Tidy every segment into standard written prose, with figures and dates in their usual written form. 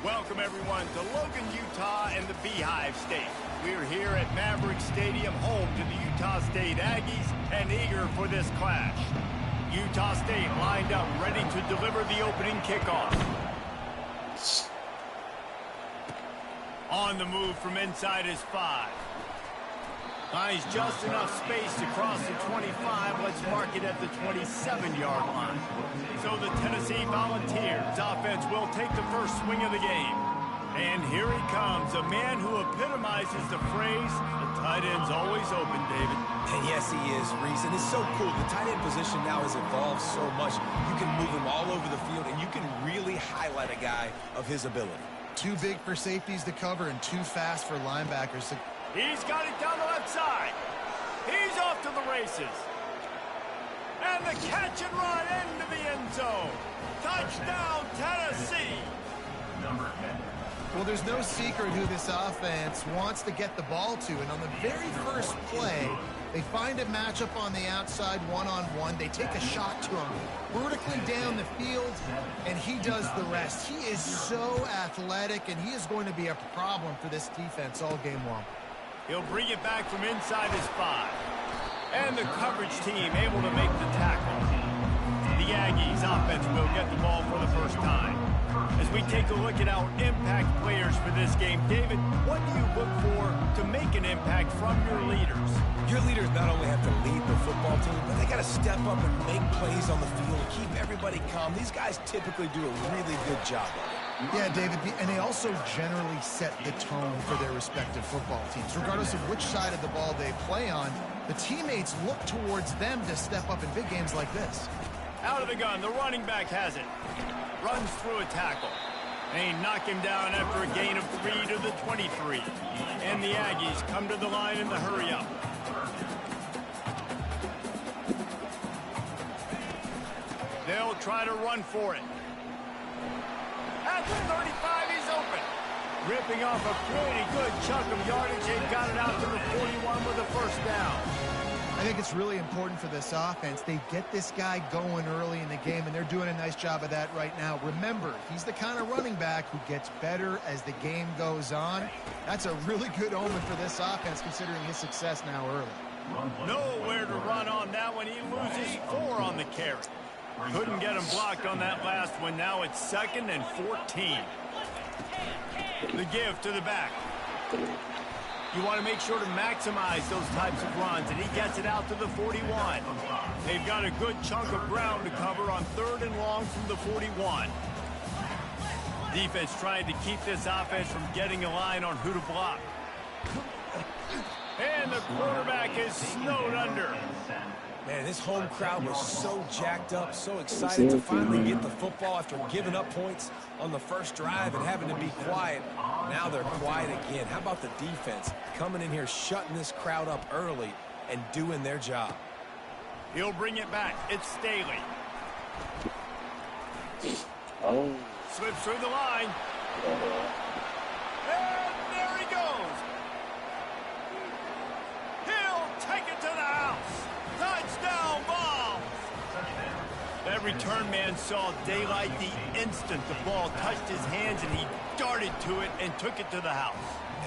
Welcome, everyone, to Logan, Utah and the Beehive State. We're here at Maverick Stadium, home to the Utah State Aggies, and eager for this clash. Utah State lined up, ready to deliver the opening kickoff. On the move from inside his 5. Finds just enough space to cross the 25. Let's mark it at the 27-yard line. So the Tennessee Volunteers offense will take the first swing of the game. And here he comes, a man who epitomizes the phrase, the tight end's always open, David. And yes, he is, Reese. And it's so cool. The tight end position now has evolved so much. You can move him all over the field, and you can really highlight a guy of his ability. Too big for safeties to cover and too fast for linebackers to... He's got it down the left side. He's off to the races. And the catch and run into the end zone. Touchdown, Tennessee. Well, there's no secret who this offense wants to get the ball to. And on the very first play, they find a matchup on the outside one-on-one. They take a shot to him vertically down the field, and he does the rest. He is so athletic, and he is going to be a problem for this defense all game long. He'll bring it back from inside his 5. And the coverage team able to make the tackle. The Aggies offense will get the ball for the first time. As we take a look at our impact players for this game, David, what do you look for to make an impact from your leaders? Your leaders not only have to lead the football team, but they got to step up and make plays on the field, keep everybody calm. These guys typically do a really good job of it. Yeah, David, and they also generally set the tone for their respective football teams. Regardless of which side of the ball they play on, the teammates look towards them to step up in big games like this. Out of the gun, the running back has it. Runs through a tackle. They knock him down after a gain of 3 to the 23. And the Aggies come to the line in the hurry-up. They'll try to run for it. At the 35, he's open. Ripping off a pretty good chunk of yardage. They've got it out to the 41 with a first down. I think it's really important for this offense. They get this guy going early in the game, and they're doing a nice job of that right now. Remember, he's the kind of running back who gets better as the game goes on. That's a really good omen for this offense, considering his success now early. Nowhere to run on that one. He loses 4 on the carry. Couldn't get him blocked on that last one. Now it's 2nd and 14. The give to the back. You want to make sure to maximize those types of runs, and he gets it out to the 41. They've got a good chunk of ground to cover on 3rd and long from the 41. Defense trying to keep this offense from getting a line on who to block. And the quarterback is snowed under. Man, this home crowd was so jacked up, so excited to finally get the football after giving up points on the first drive and having to be quiet. Now they're quiet again. How about the defense coming in here, shutting this crowd up early and doing their job? He'll bring it back. It's Staley. Oh. Slips through the line. And there he goes. He'll take it to the house. Touchdown ball. That return man saw daylight the instant the ball touched his hands, and he darted to it and took it to the house.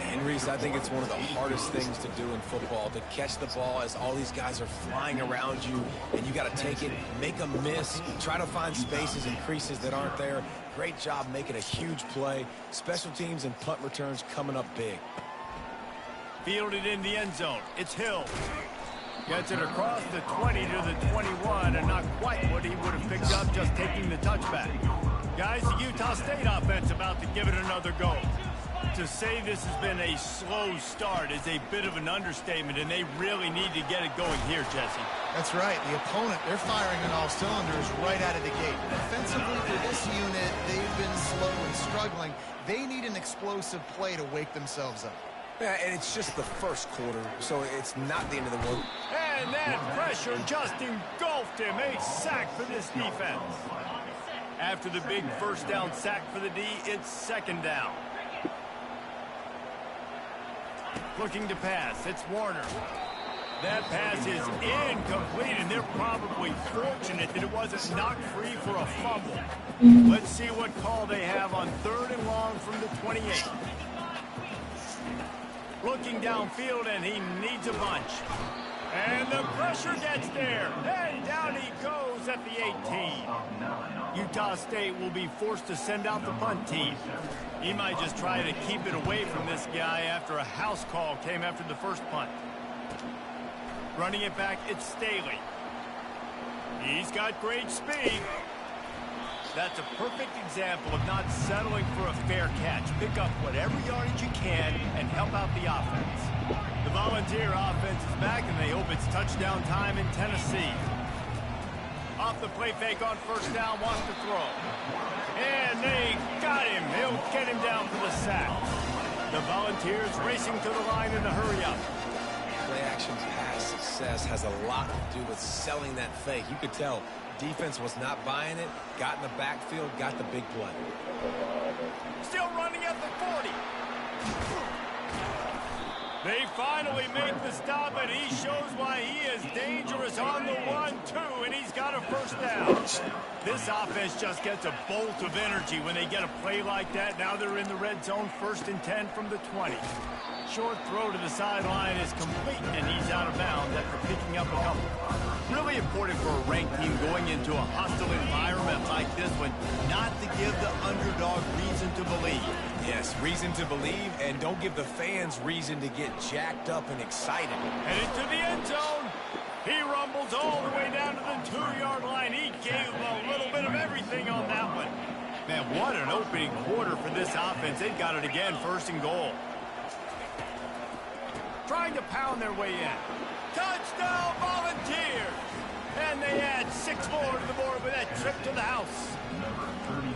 And Reese, I think it's one of the hardest things to do in football, to catch the ball as all these guys are flying around you, and you got to take it, make a miss, try to find spaces and creases that aren't there. Great job making a huge play. Special teams and punt returns coming up big. Fielded in the end zone. It's Hill. Gets it across the 20 to the 21, and not quite what he would have picked up just taking the touchback. Guys, the Utah State offense about to give it another go. To say this has been a slow start is a bit of an understatement, and they really need to get it going here, Jesse. That's right. The opponent, they're firing on all cylinders right out of the gate. Offensively for this unit, they've been slow and struggling. They need an explosive play to wake themselves up. Yeah, and it's just the first quarter, so it's not the end of the world. And that pressure just engulfed him. A sack for this defense. After the big first down sack for the D, it's 2nd down. Looking to pass. It's Warner. That pass is incomplete, and they're probably fortunate that it wasn't knocked free for a fumble. Let's see what call they have on 3rd and long from the 28. Looking downfield, and he needs a bunch. And the pressure gets there. And down he goes at the 18. Utah State will be forced to send out the punt team. He might just try to keep it away from this guy after a house call came after the first punt. Running it back, it's Staley. He's got great speed. That's a perfect example of not settling for a fair catch. Pick up whatever yardage you can and help out the offense. The Volunteer offense is back, and they hope it's touchdown time in Tennessee. Off the play fake on 1st down, wants to throw. And they got him. He'll get him down for the sack. The Volunteers racing to the line in the hurry-up. Play-action pass success has a lot to do with selling that fake. You could tell defense was not buying it, got in the backfield, got the big play. Still running at the 40. They finally make the stop, and he shows why he is dangerous on the run, too, and he's got a 1st down. This offense just gets a bolt of energy when they get a play like that. Now they're in the red zone, 1st and 10 from the 20. Short throw to the sideline is complete, and he's out of bounds after picking up a couple. Really important for a ranked team going into a hostile environment like this one, not to give the underdog reason to believe. Yes, reason to believe, and don't give the fans reason to get jacked up and excited. And into the end zone. He rumbles all the way down to the 2-yard line. He gave a little bit of everything on that one. Man, what an opening quarter for this offense. They've got it again, 1st and goal. Trying to pound their way in. Touchdown, Volunteers! And they add 6 more to the board with that trip to the house.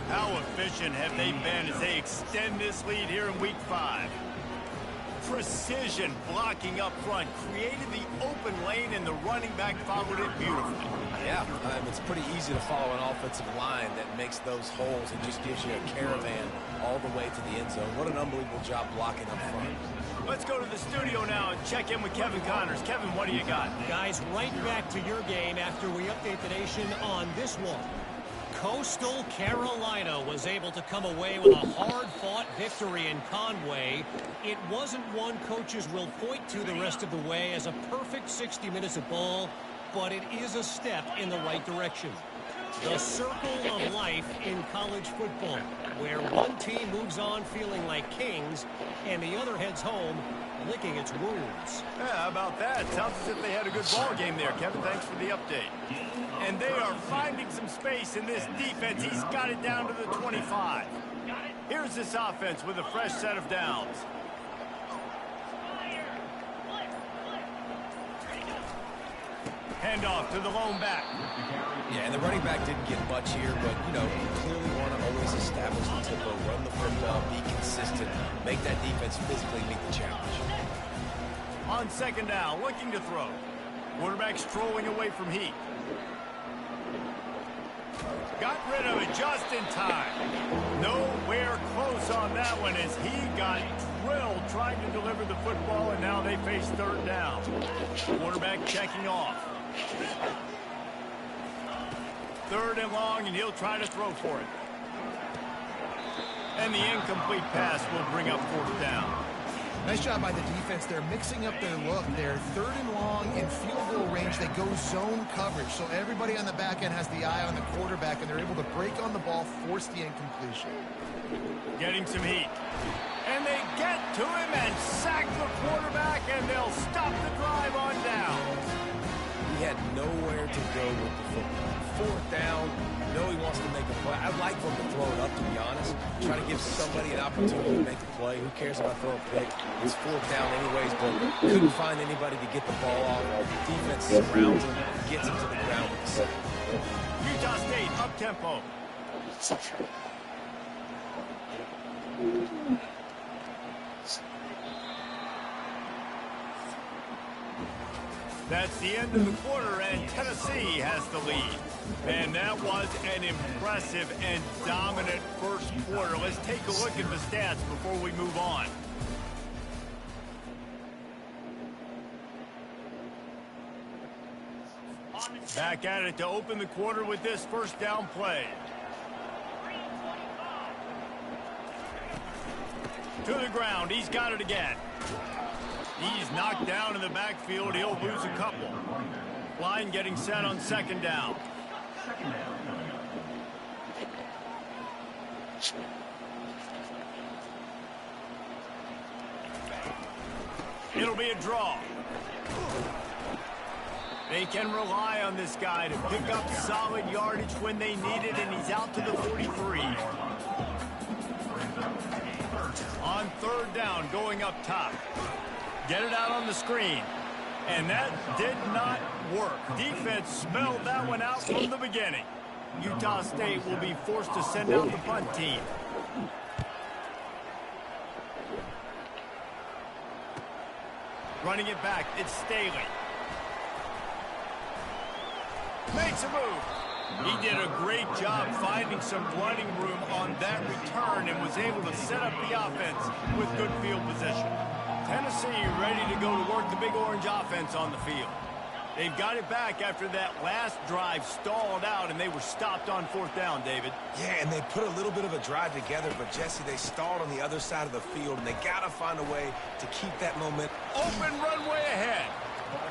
How efficient have they been as they extend this lead here in Week 5? Precision blocking up front created the open lane, and the running back followed it beautifully. Yeah, it's pretty easy to follow an offensive line that makes those holes and just gives you a caravan all the way to the end zone. What an unbelievable job blocking up front. Let's go to the studio now and check in with Kevin Connors. Kevin, what do you got? Guys, right back to your game after we update the nation on this one. Coastal Carolina was able to come away with a hard-fought victory in Conway. It wasn't one coaches will point to the rest of the way as a perfect 60 minutes of ball, but it is a step in the right direction. The circle of life in college football, where one team moves on feeling like kings and the other heads home licking its wounds. Yeah, how about that? Sounds as if they had a good ball game there, Kevin. Thanks for the update. And they are finding some space in this defense. He's got it down to the 25. Here's this offense with a fresh set of downs. Handoff to the lone back. Yeah, and the running back didn't get much here, but, you clearly want to always establish the tempo, run the football, be consistent, make that defense physically meet the challenge. On 2nd down, looking to throw. Quarterback strolling away from heat. Got rid of it just in time. Nowhere close on that one as he got drilled trying to deliver the football, and now they face 3rd down. Quarterback checking off. 3rd and long, and he'll try to throw for it. And the incomplete pass will bring up 4th down. Nice job by the defense. They're mixing up their look. They're 3rd and long in field goal range. They go zone coverage. So everybody on the back end has the eye on the quarterback, and they're able to break on the ball, force the incompletion. Getting some heat. And they get to him and sack the quarterback, and they'll stop the drive on down. He had nowhere to go with the football. 4th down. He wants to make a play. I'd like for him to throw it up, to be honest. Try to give somebody an opportunity to make a play. Who cares about throwing a pick? It's 4th down anyways, but couldn't find anybody to get the ball off. Defense surrounds him, gets him to the ground with the sack. Utah State up-tempo. That's the end of the quarter, and Tennessee has the lead. Man, that was an impressive and dominant first quarter. Let's take a look at the stats before we move on. Back at it to open the quarter with this first down play. To the ground. He's got it again. He's knocked down in the backfield. He'll lose a couple. Line getting set on second down. It'll be a draw. They can rely on this guy to pick up solid yardage when they need it, and he's out to the 43. On third down, going up top. Get it out on the screen. And that did not work. Defense smelled that one out from the beginning. Utah State will be forced to send out the punt team. Running it back, it's Staley. Makes a move. He did a great job finding some running room on that return and was able to set up the offense with good field position. Tennessee ready to go to work the Big Orange offense on the field. They've got it back after that last drive stalled out, and they were stopped on fourth down, David. Yeah, and they put a little bit of a drive together, but, Jesse, they stalled on the other side of the field, and they got to find a way to keep that momentum. Open runway ahead.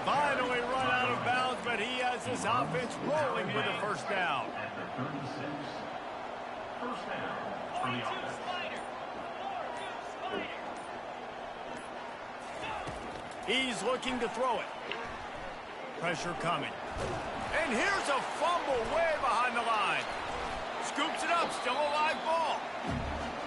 Finally run out of bounds, but he has his offense rolling with a first down. He's looking to throw it. Pressure coming. And here's a fumble way behind the line. Scoops it up, still a live ball.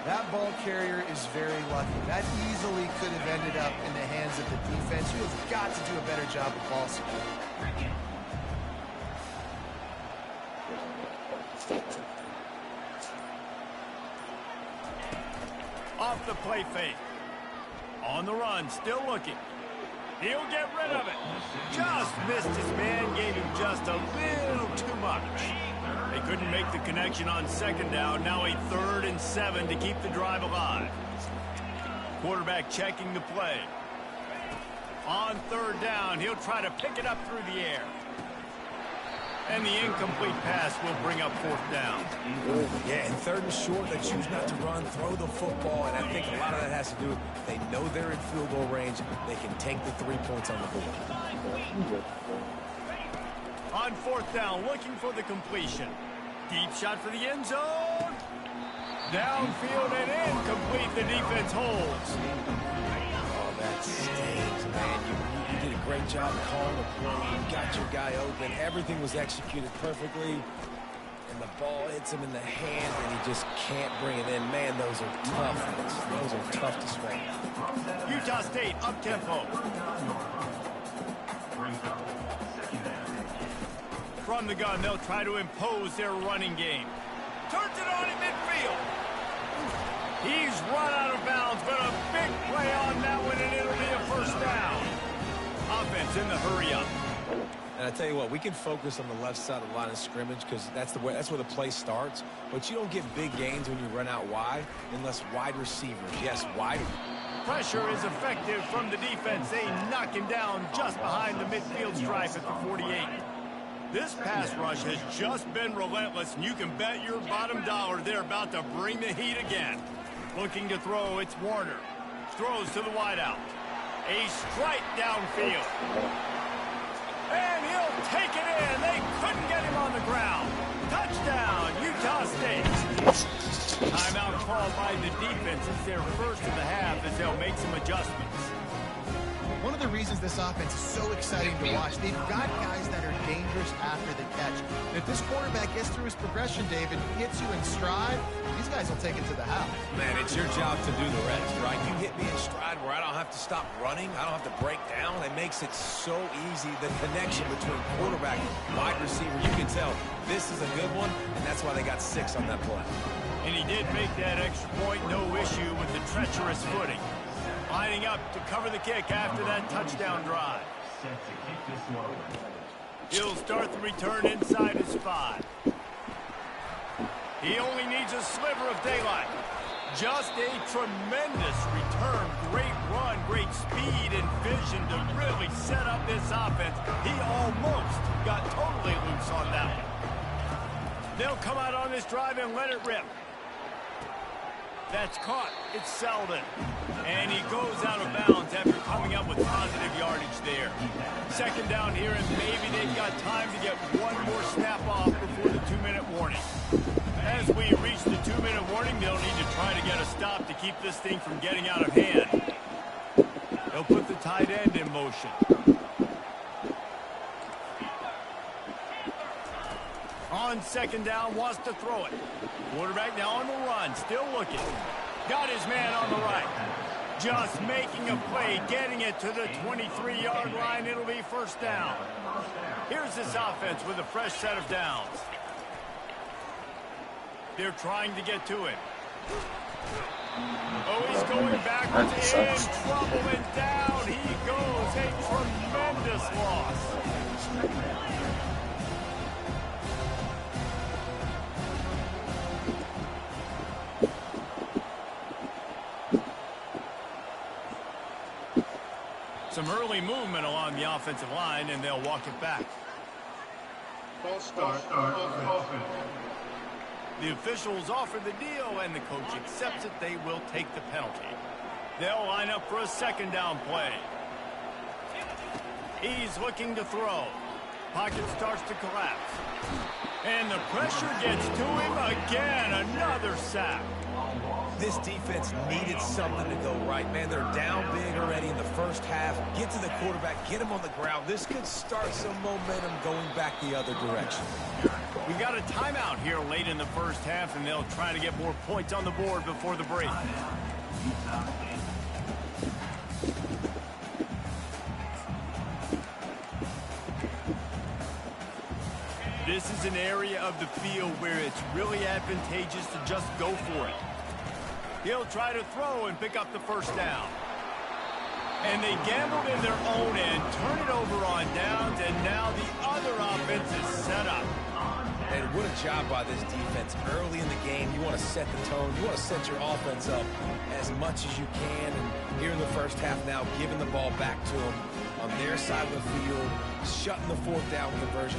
That ball carrier is very lucky. That easily could have ended up in the hands of the defense. You have got to do a better job of ball security. Off the play fake. On the run, still looking. He'll get rid of it. Just missed his man, gave him just a little too much. They couldn't make the connection on second down. Now a 3rd and 7 to keep the drive alive. Quarterback checking the play. On third down, he'll try to pick it up through the air. And the incomplete pass will bring up fourth down. Yeah, and 3rd and short, they choose not to run, throw the football, and I think a lot of that has to do with they know they're in field goal range. They can take the 3 points on the board. On fourth down, looking for the completion. Deep shot for the end zone. Downfield and incomplete. The defense holds. Oh, that stings, man. You did a great job calling the play. You got your guy open. Everything was executed perfectly. And the ball hits him in the hand, and he just can't bring it in. Man, those are tough. Those are tough to swing. Utah State up-tempo. From the gun, they'll try to impose their running game. Turns it on in midfield. He's run out of bounds, but a big play on that one, and it'll be a first down. Offense in the hurry-up. And I tell you what, we can focus on the left side of the line of scrimmage because that's where the play starts. But you don't get big gains when you run out wide unless wide receivers. Yes, wide. Pressure is effective from the defense. They knock him down just behind the midfield stripe at the 48. This pass rush has just been relentless, and you can bet your bottom dollar they're about to bring the heat again. Looking to throw, it's Warner. Throws to the wideout. A strike downfield. And he'll take it in. They couldn't get him on the ground. Touchdown, Utah State. Timeout called by the defense. It's their first of the half as they'll make some adjustments. One of the reasons this offense is so exciting to watch, they've got guys that are dangerous after the catch. And if this quarterback gets through his progression, David, hits you in stride, these guys will take it to the house. Man, it's your job to do the rest, right? You hit me in stride where I don't have to stop running. I don't have to break down. It makes it so easy. The connection between quarterback and wide receiver, you can tell this is a good one, and that's why they got 6 on that play. And he did make that extra point, no issue with the treacherous footing. Lining up to cover the kick after that touchdown drive. He'll start the return inside his 5. He only needs a sliver of daylight. Just a tremendous return. Great run, great speed and vision to really set up this offense. He almost got totally loose on that one. They'll come out on this drive and let it rip. That's caught. It's Selden. And he goes out of bounds after coming up with positive yardage there. Second down here, and maybe they've got time to get one more snap off before the 2-minute warning. As we reach the 2-minute warning, they'll need to try to get a stop to keep this thing from getting out of hand. They'll put the tight end in motion. On second down, wants to throw it. Quarterback now on the run, still looking. Got his man on the right. Just making a play, getting it to the 23-yard line. It'll be first down. Here's this offense with a fresh set of downs. They're trying to get to it. Oh, he's going backwards, in trouble, and down he goes. A tremendous loss. Some early movement along the offensive line, and they'll walk it back. False start. The officials offer the deal, and the coach accepts it. They will take the penalty. They'll line up for a second down play. He's looking to throw. Pocket starts to collapse. And the pressure gets to him again. Another sack. This defense needed something to go right, man. They're down big already in the first half. Get to the quarterback, get him on the ground. This could start some momentum going back the other direction. We got a timeout here late in the first half, and they'll try to get more points on the board before the break. This is an area of the field where it's really advantageous to just go for it. He'll try to throw and pick up the first down. And they gambled in their own end, turn it over on downs, and now the other offense is set up. And what a job by this defense. Early in the game, you want to set the tone. You want to set your offense up as much as you can. And here in the first half now, giving the ball back to them on their side of the field, shutting the fourth down conversion.